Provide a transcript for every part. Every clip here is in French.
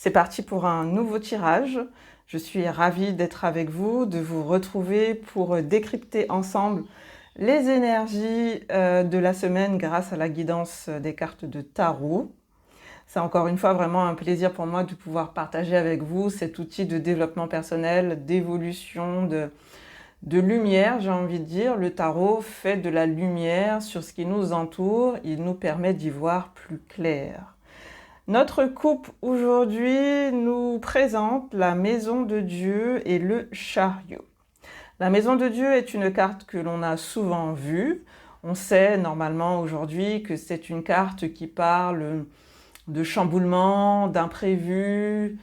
C'est parti pour un nouveau tirage. Je suis ravie d'être avec vous, de vous retrouver pour décrypter ensemble les énergies de la semaine grâce à la guidance des cartes de tarot. C'est encore une fois vraiment un plaisir pour moi de pouvoir partager avec vous cet outil de développement personnel, d'évolution, de lumière, j'ai envie de dire. Le tarot fait de la lumière sur ce qui nous entoure, il nous permet d'y voir plus clair. Notre coupe aujourd'hui nous présente la maison de Dieu et le chariot. La maison de Dieu est une carte que l'on a souvent vue. On sait normalement aujourd'hui que c'est une carte qui parle de chamboulement, d'imprévu.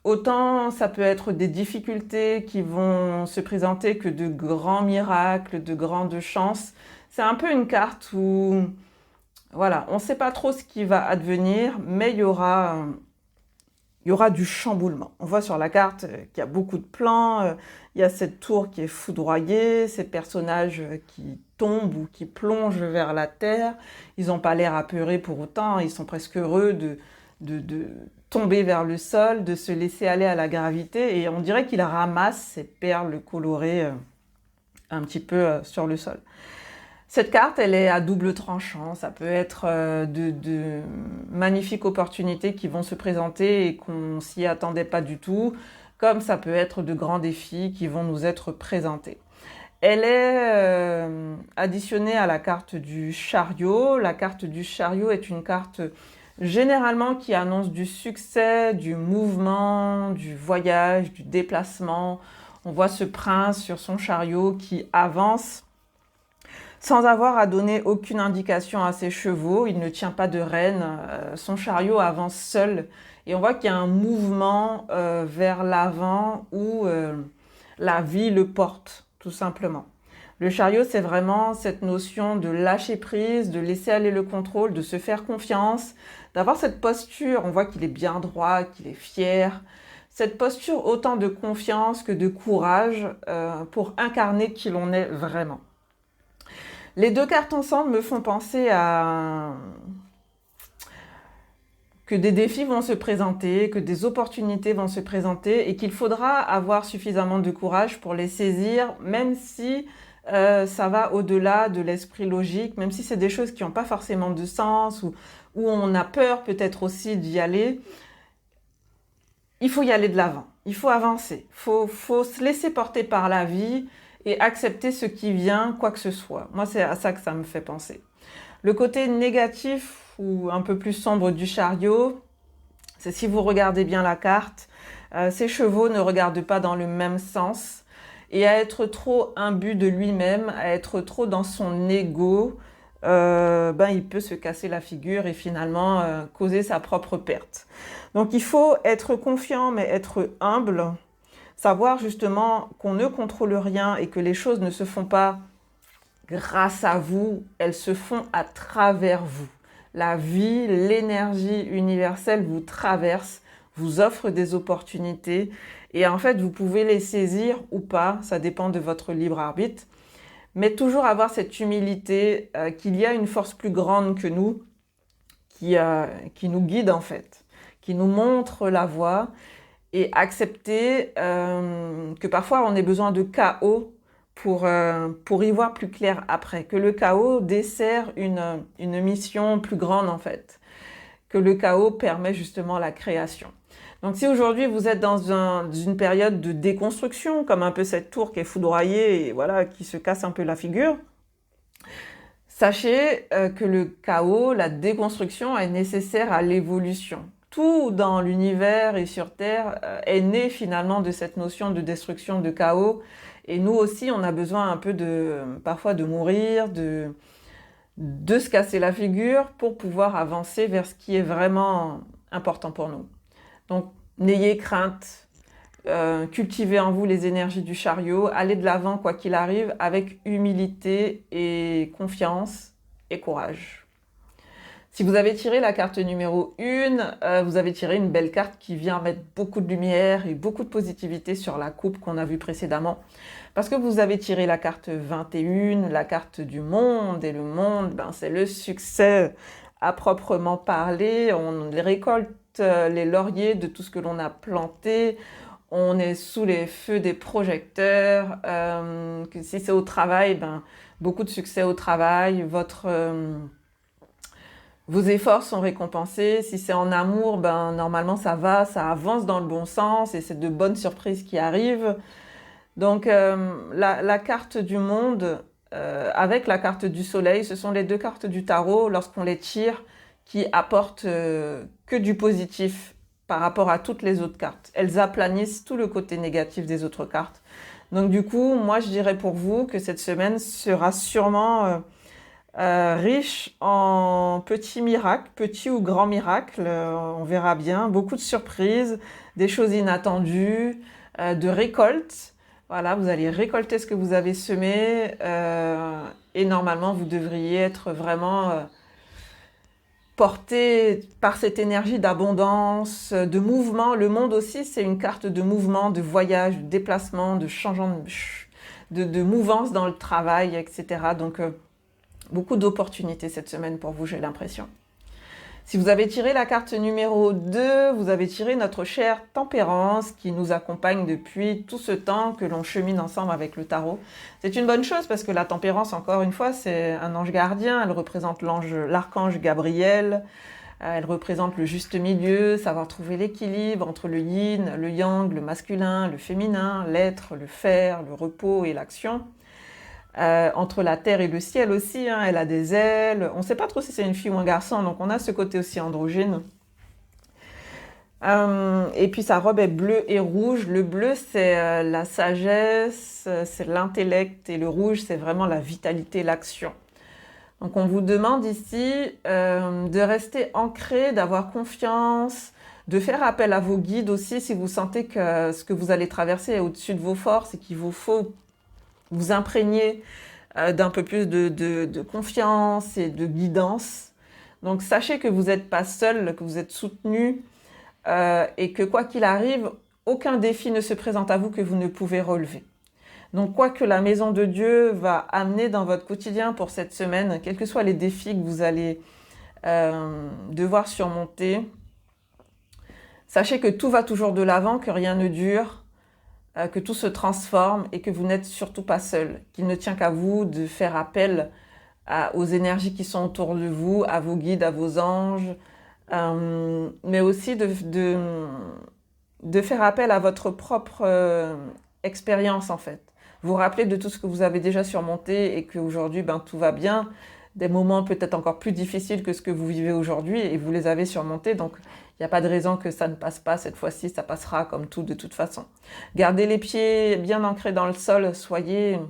Autant ça peut être des difficultés qui vont se présenter que de grands miracles, de grandes chances. C'est un peu une carte où voilà, on ne sait pas trop ce qui va advenir, mais il y aura du chamboulement. On voit sur la carte qu'il y a beaucoup de plans, il y a cette tour qui est foudroyée, ces personnages qui tombent ou qui plongent vers la terre. Ils n'ont pas l'air apeurés pour autant, ils sont presque heureux de tomber vers le sol, de se laisser aller à la gravité, et on dirait qu'ils ramassent ces perles colorées un petit peu sur le sol. Cette carte, elle est à double tranchant. Ça peut être de magnifiques opportunités qui vont se présenter et qu'on s'y attendait pas du tout, comme ça peut être de grands défis qui vont nous être présentés. Elle est additionnée à la carte du chariot. La carte du chariot est une carte généralement qui annonce du succès, du mouvement, du voyage, du déplacement. On voit ce prince sur son chariot qui avance sans avoir à donner aucune indication à ses chevaux. Il ne tient pas de rêne, son chariot avance seul. Et on voit qu'il y a un mouvement vers l'avant où la vie le porte, tout simplement. Le chariot, c'est vraiment cette notion de lâcher prise, de laisser aller le contrôle, de se faire confiance, d'avoir cette posture. On voit qu'il est bien droit, qu'il est fier. Cette posture autant de confiance que de courage pour incarner qui l'on est vraiment. Les deux cartes ensemble me font penser à que des défis vont se présenter, que des opportunités vont se présenter et qu'il faudra avoir suffisamment de courage pour les saisir, même si ça va au-delà de l'esprit logique, même si c'est des choses qui n'ont pas forcément de sens ou où on a peur peut-être aussi d'y aller. Il faut y aller de l'avant, il faut avancer, il faut se laisser porter par la vie et accepter ce qui vient, quoi que ce soit. Moi, c'est à ça que ça me fait penser. Le côté négatif ou un peu plus sombre du chariot, c'est si vous regardez bien la carte, ces chevaux ne regardent pas dans le même sens et à être trop imbu de lui-même, à être trop dans son ego, il peut se casser la figure et finalement causer sa propre perte. Donc il faut être confiant mais être humble. Savoir justement qu'on ne contrôle rien et que les choses ne se font pas grâce à vous, elles se font à travers vous. La vie, l'énergie universelle vous traverse, vous offre des opportunités et en fait vous pouvez les saisir ou pas, ça dépend de votre libre arbitre, mais toujours avoir cette humilité qu'il y a une force plus grande que nous qui nous guide en fait, qui nous montre la voie. Et accepter que parfois on ait besoin de chaos pour y voir plus clair après. Que le chaos dessert une mission plus grande en fait. Que le chaos permet justement la création. Donc si aujourd'hui vous êtes dans une période de déconstruction, comme un peu cette tour qui est foudroyée et voilà, qui se casse un peu la figure, sachez que le chaos, la déconstruction est nécessaire à l'évolution. Tout dans l'univers et sur Terre est né finalement de cette notion de destruction, de chaos. Et nous aussi, on a besoin un peu parfois de mourir, de se casser la figure pour pouvoir avancer vers ce qui est vraiment important pour nous. Donc, n'ayez crainte, cultivez en vous les énergies du chariot, allez de l'avant quoi qu'il arrive avec humilité et confiance et courage. Si vous avez tiré la carte numéro 1, vous avez tiré une belle carte qui vient mettre beaucoup de lumière et beaucoup de positivité sur la coupe qu'on a vue précédemment. Parce que vous avez tiré la carte 21, la carte du monde, et le monde, c'est le succès à proprement parler. On récolte les lauriers de tout ce que l'on a planté. On est sous les feux des projecteurs. Que si c'est au travail, ben, beaucoup de succès au travail. Vos efforts sont récompensés. Si c'est en amour, ben, normalement ça va, ça avance dans le bon sens et c'est de bonnes surprises qui arrivent. Donc la carte du monde avec la carte du soleil, ce sont les deux cartes du tarot lorsqu'on les tire qui apportent que du positif par rapport à toutes les autres cartes. Elles aplanissent tout le côté négatif des autres cartes. Donc du coup, moi je dirais pour vous que cette semaine sera sûrement riche en petits miracles, petits ou grands miracles, on verra bien. Beaucoup de surprises, des choses inattendues, de récoltes. Voilà, vous allez récolter ce que vous avez semé et normalement vous devriez être vraiment porté par cette énergie d'abondance, de mouvement. Le monde aussi, c'est une carte de mouvement, de voyage, de déplacement, de changement, de mouvance dans le travail, etc. Donc beaucoup d'opportunités cette semaine pour vous, j'ai l'impression. Si vous avez tiré la carte numéro 2, vous avez tiré notre chère Tempérance qui nous accompagne depuis tout ce temps que l'on chemine ensemble avec le tarot. C'est une bonne chose parce que la Tempérance, encore une fois, c'est un ange gardien. Elle représente l'archange Gabriel. Elle représente le juste milieu, savoir trouver l'équilibre entre le yin, le yang, le masculin, le féminin, l'être, le faire, le repos et l'action. Entre la terre et le ciel aussi, hein, elle a des ailes. On ne sait pas trop si c'est une fille ou un garçon, donc on a ce côté aussi androgyne. Et puis sa robe est bleue et rouge. Le bleu, c'est la sagesse, c'est l'intellect, et le rouge, c'est vraiment la vitalité, l'action. Donc on vous demande ici de rester ancré, d'avoir confiance, de faire appel à vos guides aussi si vous sentez que ce que vous allez traverser est au-dessus de vos forces et qu'il vous faut vous imprégner d'un peu plus de confiance et de guidance. Donc sachez que vous n'êtes pas seul, que vous êtes soutenu et que quoi qu'il arrive, aucun défi ne se présente à vous que vous ne pouvez relever. Donc quoi que la maison de Dieu va amener dans votre quotidien pour cette semaine, quels que soient les défis que vous allez devoir surmonter, sachez que tout va toujours de l'avant, que rien ne dure, que tout se transforme et que vous n'êtes surtout pas seul, qu'il ne tient qu'à vous de faire appel aux énergies qui sont autour de vous, à vos guides, à vos anges, mais aussi de faire appel à votre propre expérience en fait. Vous rappelez de tout ce que vous avez déjà surmonté et qu'aujourd'hui tout va bien, des moments peut-être encore plus difficiles que ce que vous vivez aujourd'hui et vous les avez surmontés, donc il n'y a pas de raison que ça ne passe pas cette fois-ci, ça passera comme tout de toute façon. Gardez les pieds bien ancrés dans le sol, soyez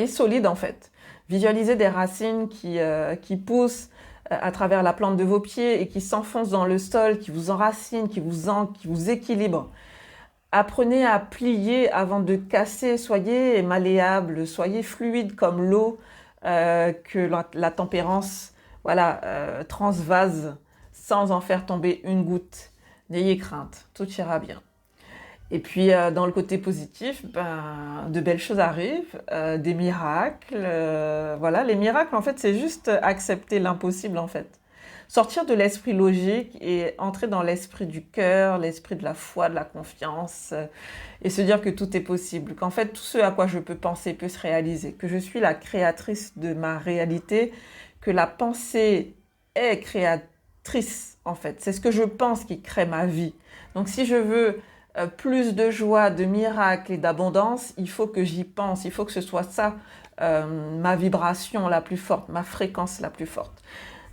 solides en fait. Visualisez des racines qui poussent à travers la plante de vos pieds et qui s'enfoncent dans le sol, qui vous enracinent, qui vous équilibrent. Apprenez à plier avant de casser, soyez malléable, soyez fluide comme l'eau que la tempérance transvase sans en faire tomber une goutte. N'ayez crainte, tout ira bien. Et puis dans le côté positif, de belles choses arrivent, des miracles. Les miracles en fait c'est juste accepter l'impossible en fait. Sortir de l'esprit logique et entrer dans l'esprit du cœur, l'esprit de la foi, de la confiance et se dire que tout est possible, qu'en fait tout ce à quoi je peux penser peut se réaliser, que je suis la créatrice de ma réalité, que la pensée est créatrice en fait. C'est ce que je pense qui crée ma vie. Donc si je veux plus de joie, de miracles et d'abondance, il faut que j'y pense, il faut que ce soit ça ma vibration la plus forte, ma fréquence la plus forte.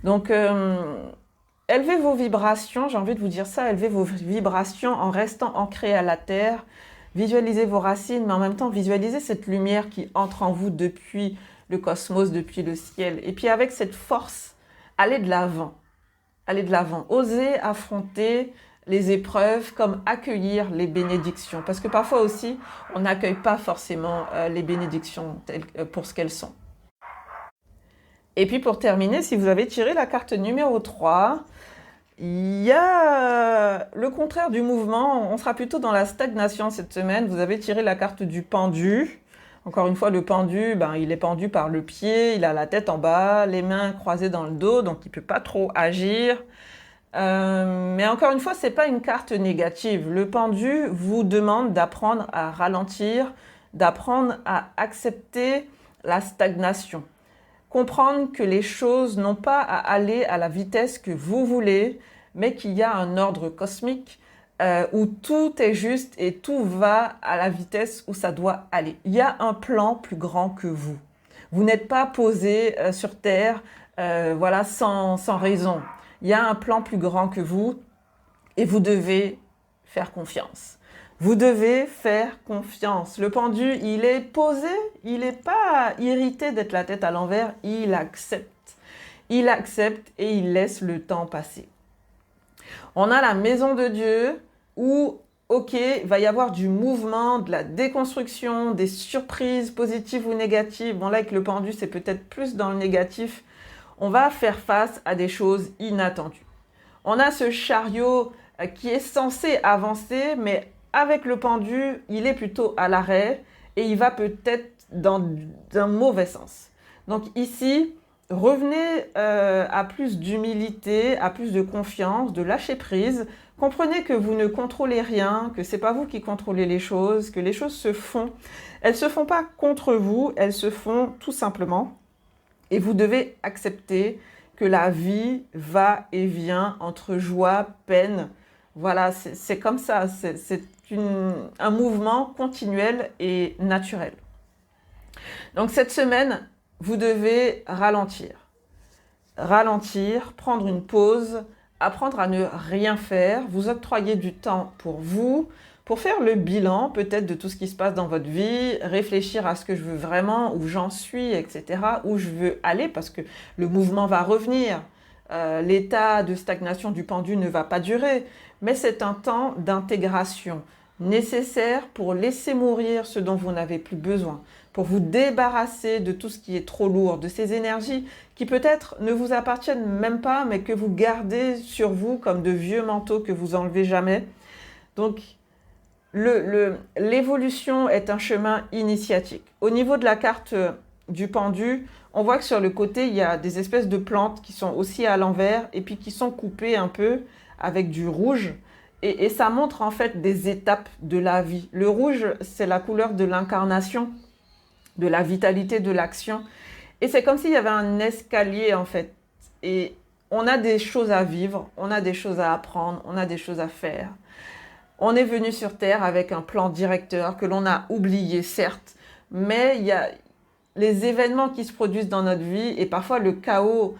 Donc, élevez vos vibrations, j'ai envie de vous dire ça, élevez vos vibrations en restant ancré à la terre, visualisez vos racines, mais en même temps, visualisez cette lumière qui entre en vous depuis le cosmos, depuis le ciel. Et puis avec cette force, allez de l'avant, osez affronter les épreuves comme accueillir les bénédictions. Parce que parfois aussi, on n'accueille pas forcément les bénédictions pour ce qu'elles sont. Et puis pour terminer, si vous avez tiré la carte numéro 3, il y a le contraire du mouvement. On sera plutôt dans la stagnation cette semaine. Vous avez tiré la carte du pendu. Encore une fois, le pendu, il est pendu par le pied, il a la tête en bas, les mains croisées dans le dos, donc il ne peut pas trop agir. Mais encore une fois, ce n'est pas une carte négative. Le pendu vous demande d'apprendre à ralentir, d'apprendre à accepter la stagnation. Comprendre que les choses n'ont pas à aller à la vitesse que vous voulez, mais qu'il y a un ordre cosmique où tout est juste et tout va à la vitesse où ça doit aller. Il y a un plan plus grand que vous. Vous n'êtes pas posé sur Terre voilà, sans raison. Il y a un plan plus grand que vous et vous devez faire confiance. Vous devez faire confiance. Le pendu, il est posé, il n'est pas irrité d'être la tête à l'envers, il accepte. Il accepte et il laisse le temps passer. On a la maison de Dieu où, ok, il va y avoir du mouvement, de la déconstruction, des surprises positives ou négatives. Bon là, avec le pendu, c'est peut-être plus dans le négatif. On va faire face à des choses inattendues. On a ce chariot qui est censé avancer, mais avec le pendu, il est plutôt à l'arrêt et il va peut-être dans un mauvais sens. Donc ici, revenez à plus d'humilité, à plus de confiance, de lâcher prise. Comprenez que vous ne contrôlez rien, que ce n'est pas vous qui contrôlez les choses, que les choses se font. Elles ne se font pas contre vous, elles se font tout simplement. Et vous devez accepter que la vie va et vient entre joie, peine. Voilà, c'est comme ça, c'est un mouvement continuel et naturel. Donc cette semaine, vous devez ralentir. Ralentir, prendre une pause, apprendre à ne rien faire, vous octroyer du temps pour vous, pour faire le bilan peut-être de tout ce qui se passe dans votre vie, réfléchir à ce que je veux vraiment, où j'en suis, etc., où je veux aller, parce que le mouvement va revenir. L'état de stagnation du pendu ne va pas durer, mais c'est un temps d'intégration nécessaire pour laisser mourir ce dont vous n'avez plus besoin, pour vous débarrasser de tout ce qui est trop lourd, de ces énergies qui peut-être ne vous appartiennent même pas, mais que vous gardez sur vous comme de vieux manteaux que vous enlevez jamais. Donc, l'évolution est un chemin initiatique. Au niveau de la carte du pendu, on voit que sur le côté, il y a des espèces de plantes qui sont aussi à l'envers et puis qui sont coupées un peu avec du rouge. Et ça montre en fait des étapes de la vie. Le rouge, c'est la couleur de l'incarnation, de la vitalité, de l'action. Et c'est comme s'il y avait un escalier en fait. Et on a des choses à vivre, on a des choses à apprendre, on a des choses à faire. On est venu sur Terre avec un plan directeur que l'on a oublié, certes, mais il y a les événements qui se produisent dans notre vie et parfois le chaos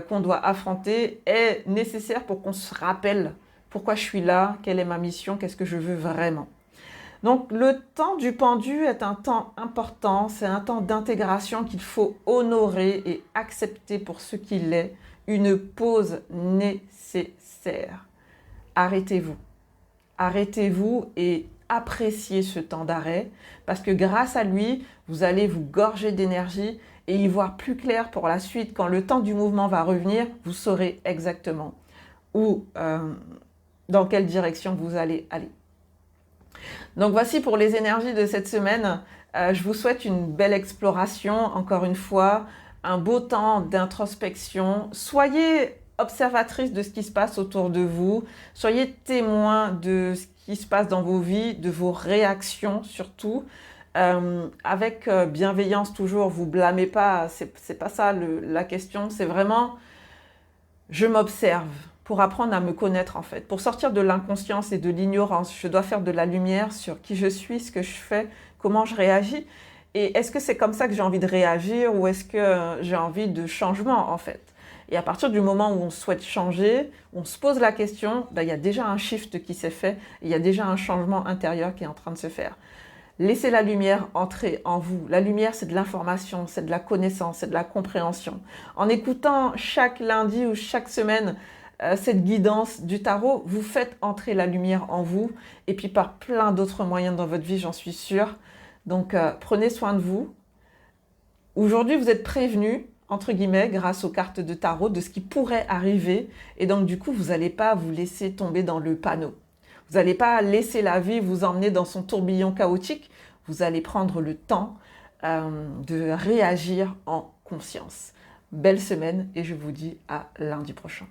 qu'on doit affronter est nécessaire pour qu'on se rappelle pourquoi je suis là, quelle est ma mission, qu'est-ce que je veux vraiment. Donc le temps du pendu est un temps important, c'est un temps d'intégration qu'il faut honorer et accepter pour ce qu'il est, une pause nécessaire. Arrêtez-vous. Arrêtez-vous et appréciez ce temps d'arrêt parce que grâce à lui, vous allez vous gorger d'énergie et y voir plus clair pour la suite. Quand le temps du mouvement va revenir, vous saurez exactement où, dans quelle direction vous allez aller. Donc voici pour les énergies de cette semaine. Je vous souhaite une belle exploration, encore une fois, un beau temps d'introspection. Soyez observatrice de ce qui se passe autour de vous. Soyez témoin de ce qui se passe dans vos vies, de vos réactions surtout. Avec bienveillance toujours, vous blâmez pas, c'est pas ça la question, c'est vraiment je m'observe pour apprendre à me connaître en fait, pour sortir de l'inconscience et de l'ignorance. Je dois faire de la lumière sur qui je suis, ce que je fais, comment je réagis. Et est-ce que c'est comme ça que j'ai envie de réagir ou est-ce que j'ai envie de changement en fait? Et à partir du moment où on souhaite changer, on se pose la question, il y a déjà un shift qui s'est fait, il y a déjà un changement intérieur qui est en train de se faire. Laissez la lumière entrer en vous. La lumière, c'est de l'information, c'est de la connaissance, c'est de la compréhension. En écoutant chaque lundi ou chaque semaine cette guidance du tarot, vous faites entrer la lumière en vous et puis par plein d'autres moyens dans votre vie, j'en suis sûre. Donc, prenez soin de vous. Aujourd'hui, vous êtes prévenus, entre guillemets, grâce aux cartes de tarot, de ce qui pourrait arriver. Et donc, du coup, vous n'allez pas vous laisser tomber dans le panneau. Vous n'allez pas laisser la vie vous emmener dans son tourbillon chaotique. Vous allez prendre le temps de réagir en conscience. Belle semaine et je vous dis à lundi prochain.